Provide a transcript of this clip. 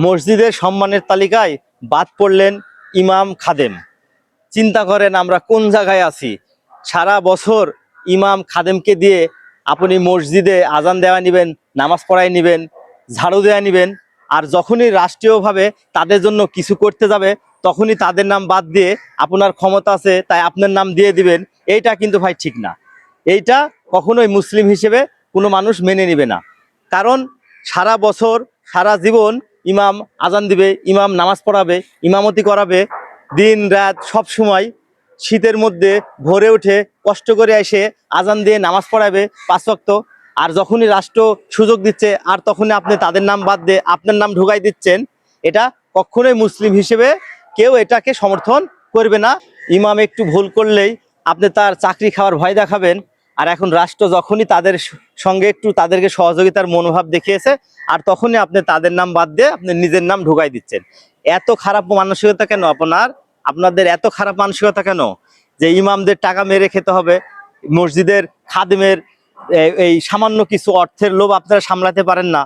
মসজিদের সম্মানের তালিকায় বাদ পড়লেন ইমাম খাদেম। চিন্তা করেন আমরা কোন জায়গায় আছি। সারা বছর ইমাম খাদেমকে দিয়ে আপনি মসজিদে আজান দেওয়া নেবেন, নামাজ পড়াই নেবেন, ঝাড়ু দেওয়া নেবেন, আর যখনই রাষ্ট্রীয়ভাবে তাদের জন্য কিছু করতে যাবে তখনই তাদের নাম বাদ দিয়ে আপনার ক্ষমতা আছে তাই আপনার নাম দিয়ে দিবেন। এইটা কিন্তু ভাই ঠিক না। এইটা কখনোই মুসলিম হিসেবে কোনো মানুষ মেনে নেবে না। কারণ সারা বছর সারা জীবন ইমাম আজান দিবে, ইমাম নামাজ পড়াবে, ইমামতি করাবে, দিন রাত সব সময়, শীতের মধ্যে ভোরে উঠে কষ্ট করে এসে আজান দিয়ে নামাজ পড়াবে 5 ওয়াক্ত। আর যখনই রাষ্ট্র সুযোগ দিচ্ছে আর তখনই আপনি তাদের নাম বাদ দিয়ে আপনার নাম ঢুকাই দিচ্ছেন। এটা কখনোই মুসলিম হিসেবে কেউ এটাকে সমর্থন করবে না। ইমাম একটু ভুল করলেই আপনি তার চাকরি খাওয়ার ভয় দেখাবেন। আর এখন রাষ্ট্র যখনই তাদের সঙ্গে একটু তাদেরকে সহযোগিতার মনোভাব দেখিয়েছে আর তখনই আপনি তাদের নাম বাদ দিয়ে আপনি নিজের নাম ঢুকাই দিচ্ছেন। এত খারাপ মানসিকতা কেন আপনাদের এত খারাপ মানসিকতা কেন যে ইমামদের টাকা মেরে খেতে হবে? মসজিদের খাদেমের এই সামান্য কিছু অর্থের লোভ আপনারা সামলাতে পারেন না।